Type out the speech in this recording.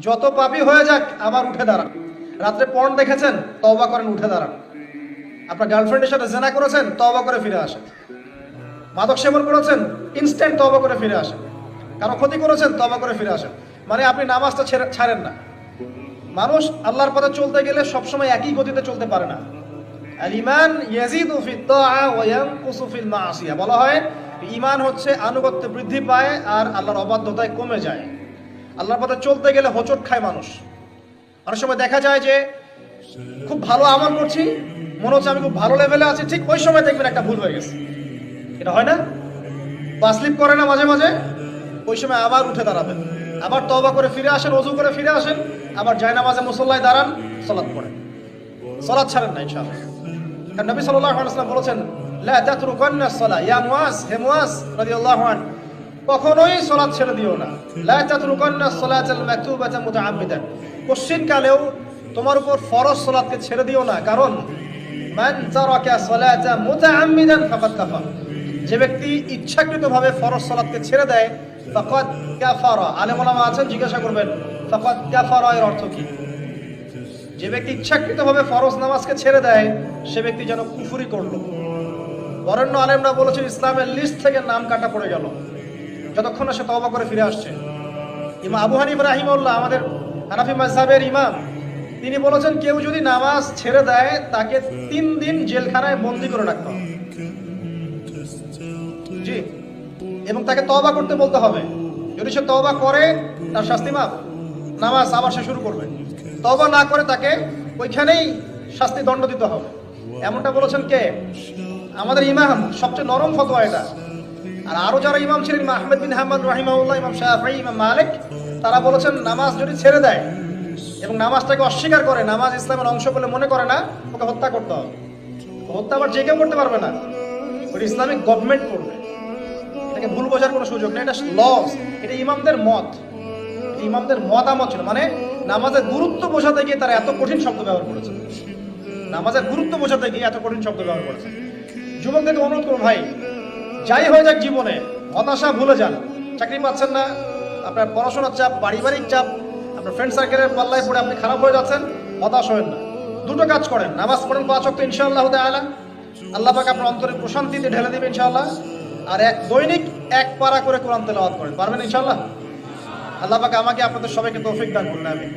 যত পাপী হয়ে যাক আবার উঠে দাঁড়ান। রাত্রে পর্ন দেখেছেন, তওবা করেন, উঠে দাঁড়ান। আপনার গার্লফ্রেন্ডের সাথে জেনা করেছেন, তওবা করে ফিরে আসেন। মাদক সেবন করেছেন, ইনস্ট্যান্ট তওবা করে ফিরে আসেন। কারো ক্ষতি করেছেন, তওবা করে ফিরে আসেন। মানে আপনি নামাজটা ছাড়েন না। মানুষ আল্লাহর পথে চলতে গেলে সবসময় একই গতিতে চলতে পারে না। আল ঈমান ইয়াজিদু ফিত তাআ ওয়া ইয়ানকুসু ফিল মাসিয়া। বলা হয় ঈমান হচ্ছে আনুগত্য বৃদ্ধি পায় আর আল্লাহর অবাধ্যতায় কমে যায়। আল্লাহর পথে চলতে গেলে হোঁচট খায় মানুষ। অনেক সময় দেখা যায় যে খুব ভালো আমল করছি, মনে হচ্ছে আমি খুব ভালো লেভেলে আছি, ঠিক ওই সময় দেখবেন একটা ভুল হয়ে গেছে। এটা হয় না? বা স্লিপ করে না মাঝে মাঝে? ওই সময় আবার উঠে দাঁড়াবেন, আবার তওবা করে ফিরে আসেন, ওযু করে ফিরে আসেন, আবার জায়নামাজে মুসল্লায় দাঁড়ান, সালাত পড়েন। সালাত ছাড়েন না ইনশাআল্লাহ। কারণ নবী সাল্লাল্লাহু আলাইহি ওয়াসাল্লাম বলেছেন, লা তাতরুকান্না সালাহ ইয়া মুআজ, হে মুআজ রাদিয়াল্লাহু আনহু, কখনোই সালাত ছেড়ে দিও না। লা তাতরুকান্না সালাতাল মাকতুবাতা মুতাআম্মিদান, কোশ্চিন কালেও তোমার উপর ফরজ সালাতকে ছেড়ে দিও না। কারণ মান তারাকা সালাতা মুতাআম্মিদান ফাকাদ কাফার, যে ব্যক্তি ইচ্ছাকৃতভাবে ফরজ সালাতকে ছেড়ে দেয়, ফাকাদ কাফারা। আলেম ওলামা আছেন, জিজ্ঞাসা করবেন ফাকাদ কাফারা এর অর্থ কি? যে ব্যক্তি ইচ্ছাকৃতভাবে ফরজ নামাজকে ছেড়ে দেয়, সে ব্যক্তি যেন কুফরি করলো। বরেণ্য আলেমরা বলেছেন ইসলামের লিস্ট থেকে নাম কাটা পড়ে গেল, যতক্ষণ না সে তওবা করে ফিরে আসছে। ইমাম আবু হানিফা রাহিমাহুল্লাহ, আমাদের হানাফি মাযহাবের ইমাম, তিনি বলেছেন কেউ যদি নামাজ ছেড়ে দেয় তাকে 3 দিন জেলখানায় বন্দী করে রাখতে হবে। জি, এবং তাকে তওবা করতে বলতে হবে। যদি সে তওবা করে তার শাস্তি মাফ, নামাজ আবার সে শুরু করবে। তওবা না করে তাকে ওইখানেই শাস্তি দণ্ড দিতে হবে। এমনটা বলেছেন কে? আমাদের ইমাম। সবচেয়ে নরম ফতোয়া এটা। আর আরো যারা ইমাম ছিলেন, ইমাম আহমদ বিন হাম্বল রাহিমাহুল্লাহ, ইমাম শাফিঈ, ইমাম মালিক, তারা বলেছেন নামাজ যদি ছেড়ে দেয় এবং নামাজটাকে অস্বীকার করে, নামাজ ইসলামের অংশ বলে মনে করে না, ওকে হত্যা করতে হবে। হত্যা আবার যে কেউ করতে পারবে না, ওটা ইসলামিক গভর্নমেন্ট করবে। এটাকে ভুল বোঝার কোনো সুযোগ নেই, এটা লস। এটা ইমামদের মত, ইমামদের মতামত ছিল। মানে নামাজের গুরুত্ব বোঝাতে গিয়ে তারা এত কঠিন শব্দ ব্যবহার করেছে। নামাজের গুরুত্ব বোঝাতে গিয়ে এত কঠিন শব্দ ব্যবহার করেছে। যুবকদেরকে অনুরোধ করুন, ভাই যাই হয়ে যাক জীবনে, হতাশা ভুলে যান। চাকরি পাচ্ছেন না, আপনার পড়াশোনার চাপ, পারিবারিক চাপ, আপনার ফ্রেন্ড সার্কেলের পাল্লায় পড়ে আপনি খারাপ হয়ে যাচ্ছেন, হতাশ হবেন না। দুটো কাজ করেন, নামাজ পড়েন 5 ওয়াক্ত, ইনশাআল্লাহ তাআলা আল্লাহ পাক আপনার অন্তরে প্রশান্তিতে ঢেলে দেবে ইনশাআল্লাহ। আর দৈনিক 1 পারা করে কোরআন তেলাওয়াত করেন, পারবেন ইনশাআল্লাহ। আল্লাহ পাক আমাকে আপনাদের সবাইকে তৌফিক দান করুন, আমিন।